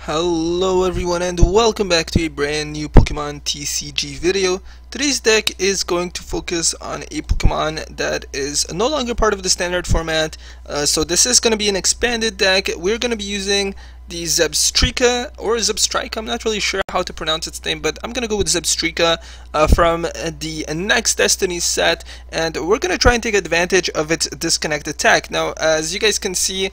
Hello everyone and welcome back to a brand new Pokemon TCG video. Today's deck is going to focus on a Pokemon that is no longer part of the standard format. So this is going to be an expanded deck. We're going to be using the Zebstrika or Zebstrika. I'm not really sure how to pronounce its name, but I'm going to go with Zebstrika from the Next Destiny set, and we're going to try and take advantage of its disconnect attack. Now, as you guys can see,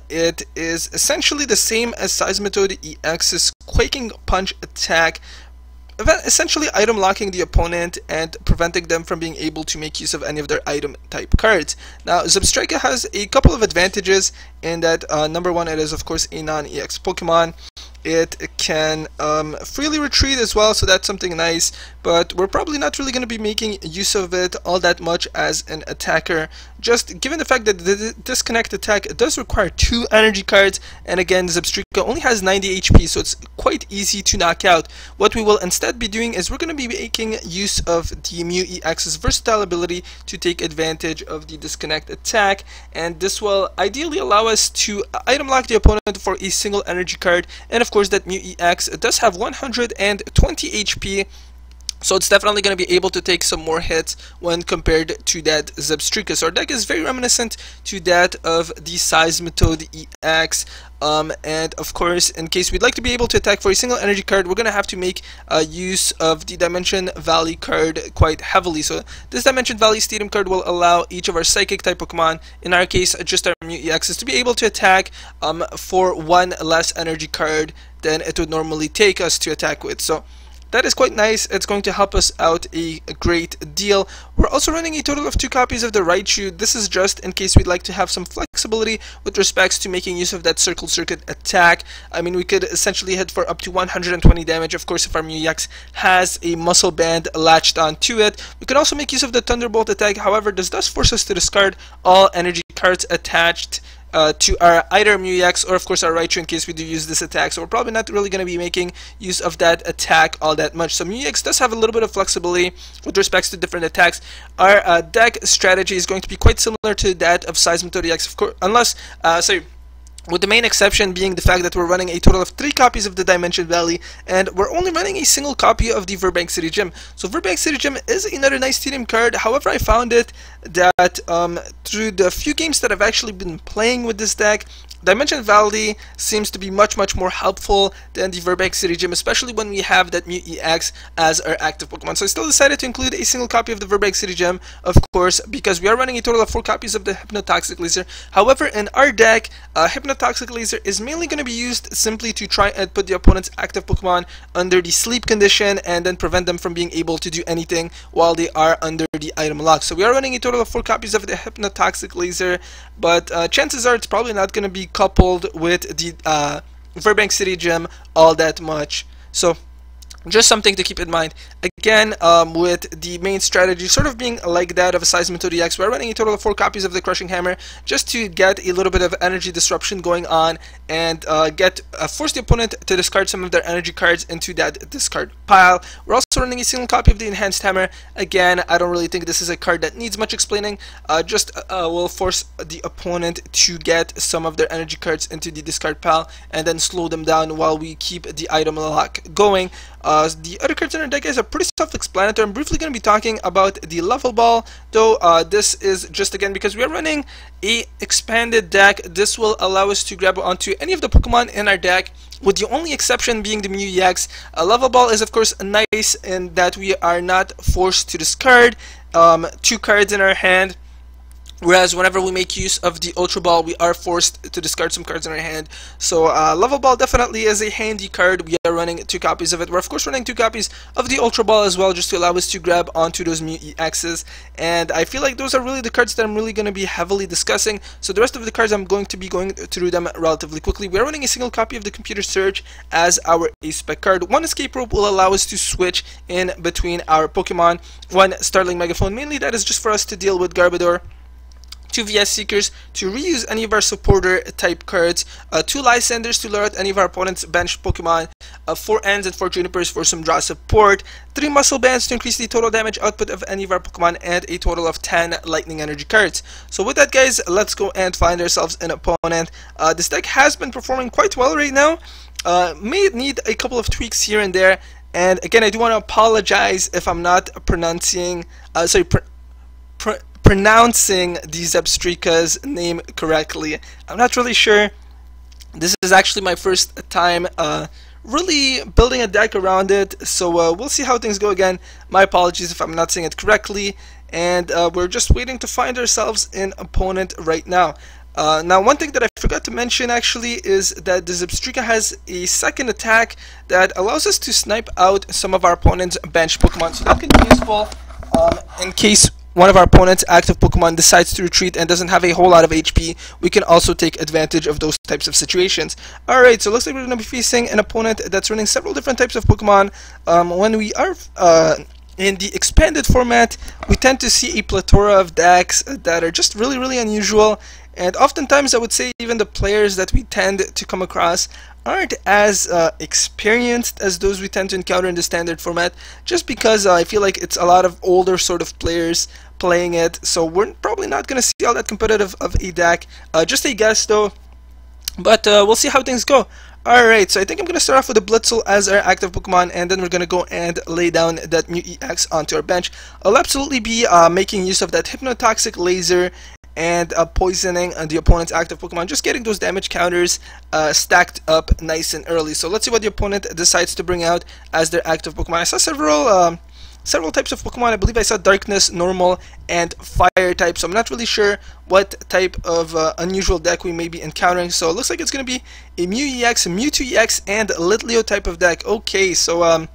it is essentially the same as Seismitoad EX's Quaking Punch attack, essentially item locking the opponent and preventing them from being able to make use of any of their item type cards. Now, Zebstrika has a couple of advantages in that number one, it is of course a non-EX Pokemon. It can freely retreat as well, so that's something nice, but we're probably not really going to be making use of it all that much as an attacker, just given the fact that the disconnect attack does require 2 energy cards, and again Zebstrika only has 90 HP, so it's quite easy to knock out. What we will instead be doing is we're going to be making use of the Mew EX's versatile ability to take advantage of the disconnect attack, and this will ideally allow us to item lock the opponent for a single energy card. And of course that Mew EX does have 120 HP, so it's definitely going to be able to take some more hits when compared to that Zebstrika. So our deck is very reminiscent to that of the Seismitoad EX. And of course, in case we'd like to be able to attack for a single energy card, we're going to have to make use of the Dimension Valley card quite heavily. So this Dimension Valley Stadium card will allow each of our Psychic type Pokemon, in our case just our Mew EXs, to be able to attack for 1 less energy card than it would normally take us to attack with. So that is quite nice. It's going to help us out a great deal. We're also running a total of 2 copies of the Raichu. This is just in case we'd like to have some flexibility with respects to making use of that Circle Circuit attack. I mean, we could essentially hit for up to 120 damage, of course, if our Mew EX has a muscle band latched onto it. We could also make use of the Thunderbolt attack. However, this does force us to discard all energy cards attached to our either Mew EX or of course our Raichu in case we do use this attack. So we're probably not really going to be making use of that attack all that much. So Mew EX does have a little bit of flexibility with respects to different attacks. Our deck strategy is going to be quite similar to that of Seismitoad EX, of course, unless with the main exception being the fact that we're running a total of 3 copies of the Dimension Valley, and we're only running a single copy of the Verbank City Gym. So Verbank City Gym is another nice stadium card. However, I found it that through the few games that I've actually been playing with this deck, Dimension Valley seems to be much more helpful than the Verbank City Gym, especially when we have that Mew EX as our active Pokemon. So I still decided to include a single copy of the Verbank City Gym, of course, because we are running a total of 4 copies of the Hypnotoxic Laser. However, in our deck, Hypnotoxic Laser is mainly going to be used simply to try and put the opponent's active Pokemon under the sleep condition and then prevent them from being able to do anything while they are under the item lock. So we are running a total of 4 copies of the Hypnotoxic Laser, but chances are it's probably not going to be coupled with the Verbank City Gym all that much. So just something to keep in mind. Again, with the main strategy sort of being like that of a Seismitoad EX, we're running a total of 4 copies of the Crushing Hammer just to get a little bit of energy disruption going on and force the opponent to discard some of their energy cards into that discard pile. We're also running a single copy of the Enhanced Hammer. Again, I don't really think this is a card that needs much explaining. Just will force the opponent to get some of their energy cards into the discard pile and then slow them down while we keep the item lock going. The other cards in our deck, guys, are pretty self-explanatory. I'm briefly going to be talking about the Level Ball, though this is just, again, because we are running a expanded deck. This will allow us to grab onto any of the Pokemon in our deck, with the only exception being the Mew EX. Level Ball is, of course, nice in that we are not forced to discard 2 cards in our hand. Whereas whenever we make use of the Ultra Ball, we are forced to discard some cards in our hand. So Level Ball definitely is a handy card. We are running 2 copies of it. We're of course running 2 copies of the Ultra Ball as well, just to allow us to grab onto those Mew EXs. And I feel like those are really the cards that I'm really going to be heavily discussing. So the rest of the cards, I'm going to be going through them relatively quickly. We are running a single copy of the Computer Search as our A-Spec card. 1 Escape Rope will allow us to switch in between our Pokemon. 1 Startling Megaphone, mainly that is just for us to deal with Garbodor. 2 VS Seekers to reuse any of our supporter type cards, 2 Lysanders to lure out any of our opponent's bench Pokemon, 4 Ends and 4 Junipers for some draw support, 3 Muscle Bands to increase the total damage output of any of our Pokemon, and a total of 10 Lightning Energy cards. So with that, guys, let's go and find ourselves an opponent. This deck has been performing quite well right now. May need a couple of tweaks here and there. And again, I do want to apologize if I'm not pronouncing pronouncing the Zebstrika's name correctly. I'm not really sure. This is actually my first time really building a deck around it, so we'll see how things go. Again, my apologies if I'm not saying it correctly, and we're just waiting to find ourselves an opponent right now. Now, one thing that I forgot to mention actually is that the Zebstrika has a second attack that allows us to snipe out some of our opponent's bench Pokemon, so that could be useful in case one of our opponent's active Pokemon decides to retreat and doesn't have a whole lot of HP. We can also take advantage of those types of situations. Alright, so it looks like we're going to be facing an opponent that's running several different types of Pokemon. When we are in the expanded format, we tend to see a plethora of decks that are just really unusual, and oftentimes I would say even the players that we tend to come across aren't as experienced as those we tend to encounter in the standard format, just because I feel like it's a lot of older sort of players playing it, so we're probably not going to see all that competitive of a deck. Just a guess though, but we'll see how things go. Alright, so I think I'm going to start off with a Blitzel as our active Pokemon, and then we're going to go and lay down that Mew EX onto our bench. I'll absolutely be making use of that Hypnotoxic Laser and poisoning the opponent's active Pokemon, just getting those damage counters stacked up nice and early. So let's see what the opponent decides to bring out as their active Pokemon. I saw several types of Pokemon. I believe I saw Darkness, Normal, and Fire type, so I'm not really sure what type of unusual deck we may be encountering. So it looks like it's going to be a Mew EX, a Mewtwo EX, and Litleo type of deck. Okay, so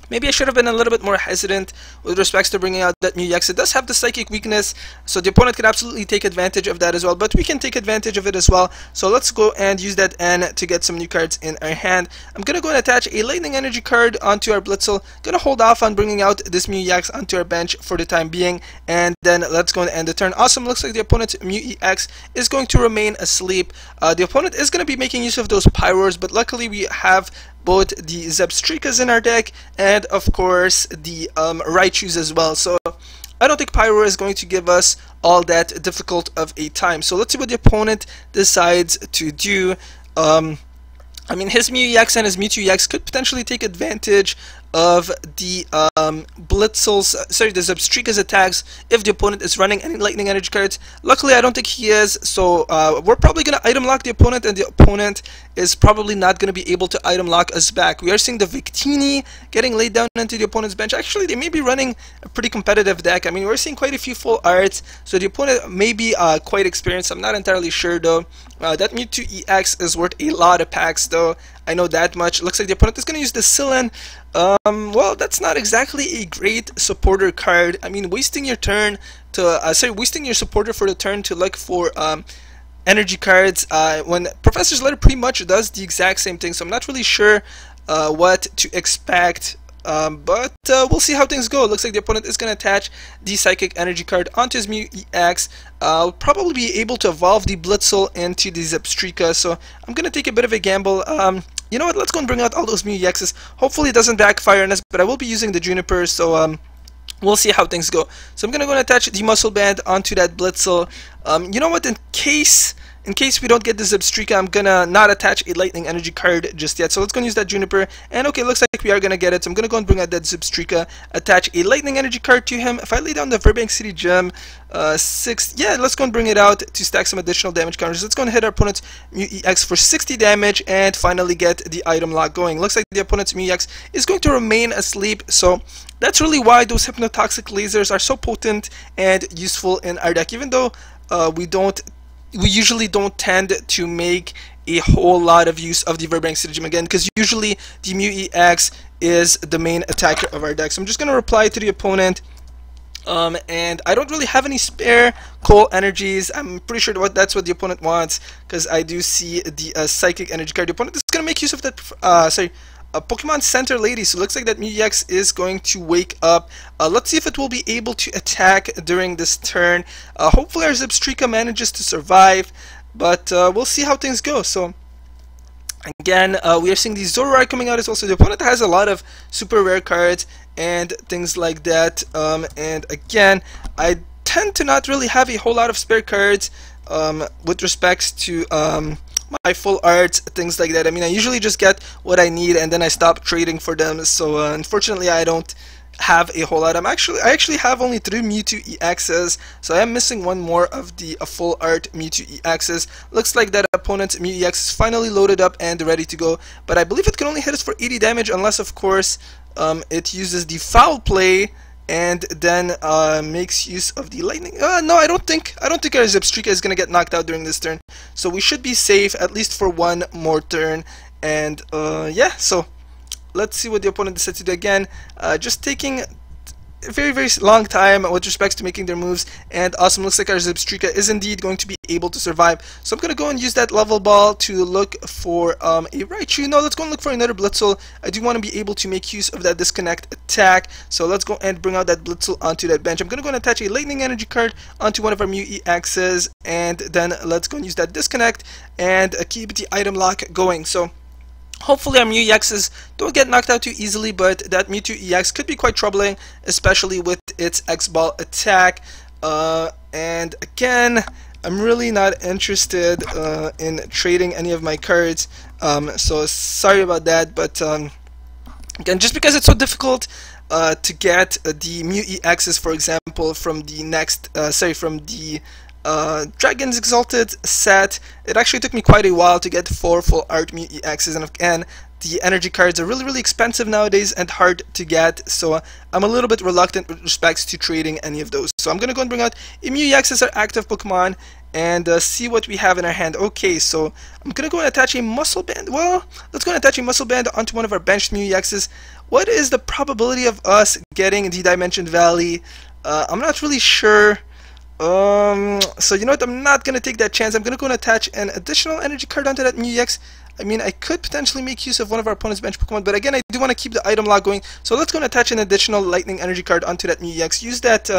maybe I should have been a little bit more hesitant with respects to bringing out that Mew EX. It does have the Psychic weakness, so the opponent could absolutely take advantage of that as well, but we can take advantage of it as well. So let's go and use that N to get some new cards in our hand. I'm going to go and attach a Lightning Energy card onto our Blitzel. Going to hold off on bringing out this Mew EX onto our bench for the time being, and then let's go and end the turn. Awesome, looks like the opponent's Mew EX is going to remain asleep. The opponent is going to be making use of those Pyros, but luckily we have both the Zebstrikas in our deck and of course the Raichus as well, so I don't think Pyro is going to give us all that difficult of a time. So let's see what the opponent decides to do. I mean, his Mew EX and his Mewtwo EX could potentially take advantage of the the Zebstrika's attacks if the opponent is running any Lightning Energy cards. Luckily, I don't think he is, so we're probably going to item lock the opponent, and the opponent is probably not going to be able to item lock us back. We are seeing the Victini getting laid down into the opponent's bench. Actually, they may be running a pretty competitive deck. I mean, we're seeing quite a few full arts, so the opponent may be quite experienced. I'm not entirely sure though. That Mewtwo EX is worth a lot of packs though. I know that much. Looks like the opponent is going to use the Silen. Well, that's not exactly a great supporter card. I mean, wasting your turn to wasting your supporter for the turn to look for energy cards when Professor's Letter pretty much does the exact same thing. So I'm not really sure what to expect. But we'll see how things go. It looks like the opponent is going to attach the Psychic Energy card onto his Mew EX. I'll probably be able to evolve the Blitzel into the Zebstrika, so I'm going to take a bit of a gamble. You know what, let's go and bring out all those Mew EXs. Hopefully it doesn't backfire on us, but I will be using the Juniper, so we'll see how things go. So I'm going to go and attach the Muscle Band onto that Blitzel. You know what, in case we don't get the Zebstrika, I'm gonna not attach a Lightning Energy card just yet. So let's go and use that Juniper. And okay, looks like we are gonna get it. So I'm gonna go and bring out that Zebstrika, attach a Lightning Energy card to him. If I lay down the Verbank City Gem, 6, yeah, let's go and bring it out to stack some additional damage counters. Let's go and hit our opponent's Mew EX for 60 damage and finally get the item lock going. Looks like the opponent's Mew EX is going to remain asleep. So that's really why those Hypnotoxic Lasers are so potent and useful in our deck, even though we usually don't tend to make a whole lot of use of the Verbank City Gem again, because usually the Mew EX is the main attacker of our deck. So I'm just going to reply to the opponent, and I don't really have any spare Coal Energies. I'm pretty sure that's what the opponent wants, because I do see the Psychic Energy card. The opponent is going to make use of that, Pokemon Center Lady. So it looks like that Mew EX is going to wake up. Let's see if it will be able to attack during this turn. Hopefully our Zebstrika manages to survive, but we'll see how things go. So again, we are seeing the Zoroark coming out as well. So the opponent has a lot of super rare cards and things like that. And again, I tend to not really have a whole lot of spare cards with respects to my full arts, things like that. I mean, I usually just get what I need and then I stop trading for them. So unfortunately, I don't have a whole lot. I actually have only 3 Mewtwo EXs, so I am missing one more of the full art Mewtwo EXs. Looks like that opponent's Mew EX is finally loaded up and ready to go, but I believe it can only hit us for 80 damage unless, of course, it uses the foul play and then makes use of the lightning. No, I don't think our Zebstrika is gonna get knocked out during this turn, so we should be safe at least for one more turn. And yeah, so let's see what the opponent decides to do again. Just taking a very long time with respects to making their moves, and awesome, looks like our Zebstrika is indeed going to be able to survive. So I'm going to go and use that level ball to look for a Raichu. No, let's go and look for another Blitzel. I do want to be able to make use of that disconnect attack, so let's go and bring out that Blitzel onto that bench. I'm going to go and attach a Lightning Energy card onto one of our Mew EXs, and then let's go and use that disconnect and keep the item lock going. So hopefully our Mew EXs don't get knocked out too easily, but that Mewtwo EX could be quite troubling, especially with its X-Ball attack. And again, I'm really not interested in trading any of my cards, so sorry about that. But again, just because it's so difficult to get the Mew EXs, for example, from the next, from the Dragon's Exalted set, it actually took me quite a while to get 4 full art Mew EXs, and again, the energy cards are really expensive nowadays and hard to get, so I'm a little bit reluctant with respects to trading any of those. So I'm gonna go and bring out a Mew EX as our active Pokemon and see what we have in our hand. Okay, so I'm gonna go and attach a Muscle Band. Well, let's go and attach a Muscle Band onto one of our benched Mew EXs. What is the probability of us getting the Dimension Valley? I'm not really sure. So you know what, I'm not gonna take that chance. I'm gonna go and attach an additional energy card onto that Mew EX. I mean, I could potentially make use of one of our opponent's bench Pokemon, but again, I do want to keep the item lock going. So let's go and attach an additional Lightning Energy card onto that Mew EX. Use that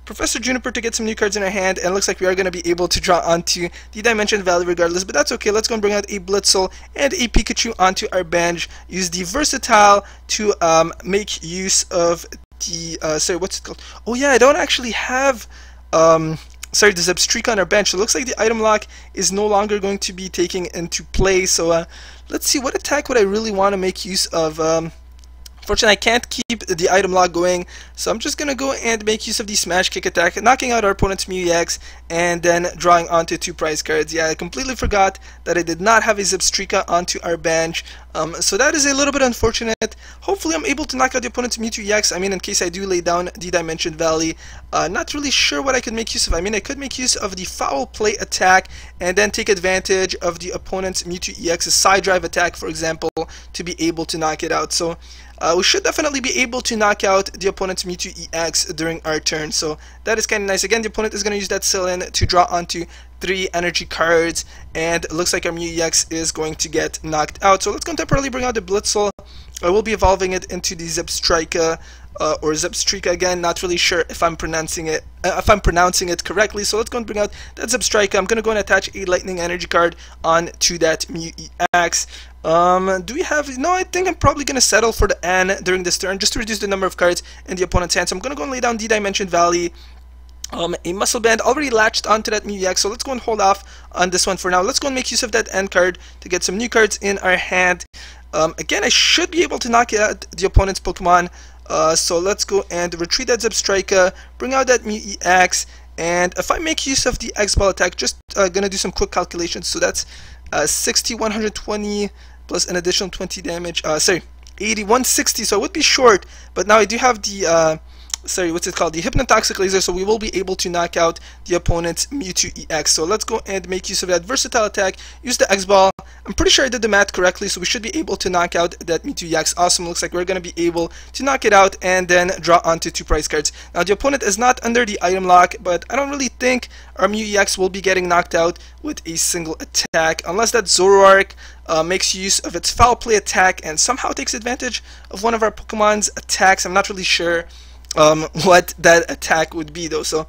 Professor Juniper to get some new cards in our hand, and it looks like we are going to be able to draw onto the Dimension Valley regardless, but that's okay. Let's go and bring out a Blitzel and a Pikachu onto our bench. Use the Versatile to make use of the, sorry, what's it called? Oh yeah, I don't actually have the Zebstrika on our bench. So it looks like the item lock is no longer going to be taking into play. So let's see, what attack would I really want to make use of? Unfortunately, I can't keep the item lock going, so I'm just gonna go and make use of the Smash Kick attack, knocking out our opponent's Mew EX, and then drawing onto 2 prize cards. Yeah, I completely forgot that I did not have a Zebstrika onto our bench, so that is a little bit unfortunate. Hopefully I'm able to knock out the opponent's Mewtwo EX, I mean, in case I do lay down the Dimension Valley. Not really sure what I could make use of. I mean, I could make use of the Foul Play attack, and then take advantage of the opponent's Mewtwo EX's Side Drive attack, for example, to be able to knock it out. So we should definitely be able to knock out the opponent's Mewtwo EX during our turn, so that is kind of nice. Again, the opponent is going to use that Sillin to draw onto 3 energy cards, and it looks like our Mew EX is going to get knocked out. So let's go and temporarily bring out the Blitzel. I will be evolving it into the Zebstrika, or Zebstrika again, not really sure if I'm pronouncing it correctly. So let's go and bring out that Zebstrika. I'm gonna go and attach a Lightning Energy card onto that Mew EX. Do we have, no, I think I'm probably gonna settle for the N during this turn just to reduce the number of cards in the opponent's hand. So I'm gonna go and lay down the Dimension Valley. A Muscle Band already latched onto that Mew EX, so let's go and hold off on this one for now. Let's go and make use of that N card to get some new cards in our hand. Again, I should be able to knock out the opponent's Pokemon. So let's go and retreat that Zebstrika, bring out that Mew EX, and if I make use of the X-Ball attack, just gonna do some quick calculations. So that's 60, 120 plus an additional 20 damage. 80, 160. So I would be short, but now I do have the sorry, what's it called? The Hypnotoxic Laser, so we will be able to knock out the opponent's Mewtwo EX. So let's go and make use of that versatile attack, use the X-Ball. I'm pretty sure I did the math correctly, so we should be able to knock out that Mewtwo EX. Awesome, looks like we're going to be able to knock it out and then draw onto 2 prize cards. Now the opponent is not under the item lock, but I don't really think our Mew EX will be getting knocked out with a single attack, unless that Zoroark makes use of its Foul Play attack and somehow takes advantage of one of our Pokemon's attacks. I'm not really sure what that attack would be though, so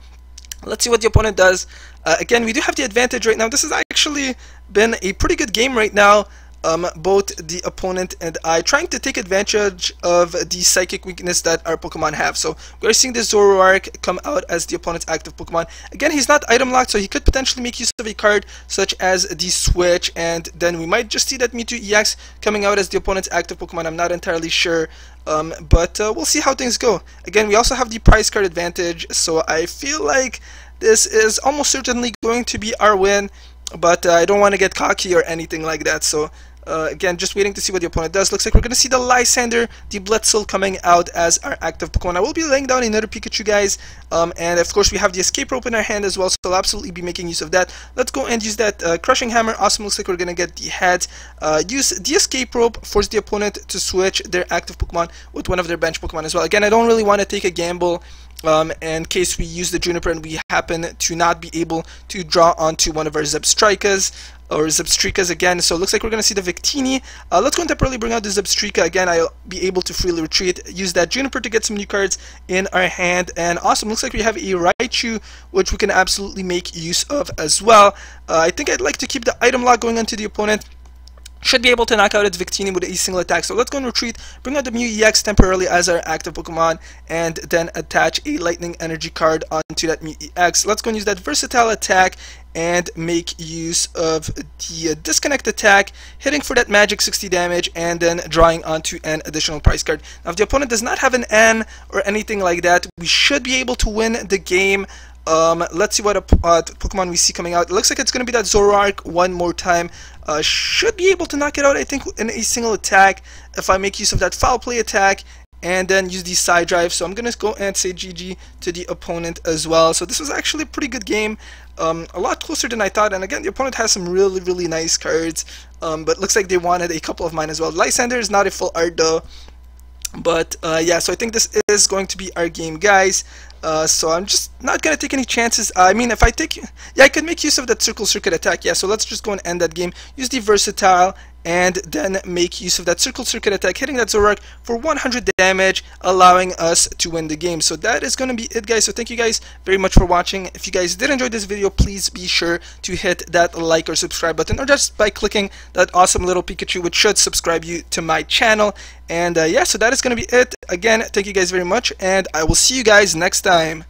let's see what the opponent does. Again, we do have the advantage right now. This has actually been a pretty good game right now. Both the opponent and I trying to take advantage of the psychic weakness that our Pokemon have. So we're seeing the Zoroark come out as the opponent's active Pokemon. Again, he's not item locked, so he could potentially make use of a card such as the Switch, and then we might just see that Mewtwo EX coming out as the opponent's active Pokemon. I'm not entirely sure. But we'll see how things go. Again, we also have the prize card advantage, so I feel like this is almost certainly going to be our win, but I don't want to get cocky or anything like that. So again, just waiting to see what the opponent does. Looks like we're going to see the Lysander, the Blitzle coming out as our active Pokemon. I will be laying down another Pikachu, guys, and of course we have the Escape Rope in our hand as well, so I'll absolutely be making use of that. Let's go and use that Crushing Hammer. Awesome, looks like we're going to get the heads. Use the Escape Rope, force the opponent to switch their active Pokemon with one of their bench Pokemon as well. Again, I don't really want to take a gamble in case we use the Juniper and we happen to not be able to draw onto one of our Zebstrikas or Zebstrikas again. So it looks like we're going to see the Victini. Let's go and temporarily bring out the Zebstrika. Again, I'll be able to freely retreat. Use that Juniper to get some new cards in our hand. And awesome, looks like we have a Raichu, which we can absolutely make use of as well. I think I'd like to keep the item lock going onto the opponent. Should be able to knock out its Victini with a single attack. So let's go and retreat, bring out the Mew EX temporarily as our active Pokemon, and then attach a Lightning Energy card onto that Mew EX. Let's go and use that versatile attack and make use of the Disconnect attack, hitting for that magic 60 damage, and then drawing onto an additional prize card. Now if the opponent does not have an N or anything like that, we should be able to win the game. Let's see what Pokemon we see coming out. It looks like it's going to be that Zoroark one more time. Should be able to knock it out, I think, in a single attack if I make use of that Foul Play attack and then use the Side Drive. So I'm going to go and say GG to the opponent as well. So this was actually a pretty good game. A lot closer than I thought, and again, the opponent has some really nice cards, but looks like they wanted a couple of mine as well. Lysander is not a full art though. But yeah, so I think this is going to be our game, guys. So I'm just not gonna take any chances. I mean, if I take, yeah, I could make use of that Circle Circuit attack. Yeah, so let's just go and end that game. Use the Versatile and then make use of that Circle Circuit attack, hitting that Zoroark for 100 damage, allowing us to win the game. So that is gonna be it, guys. So thank you guys very much for watching. If you guys did enjoy this video, please be sure to hit that like or subscribe button, or just by clicking that awesome little Pikachu, which should subscribe you to my channel. And yeah, so that is gonna be it. Again, thank you guys very much, and I will see you guys next time.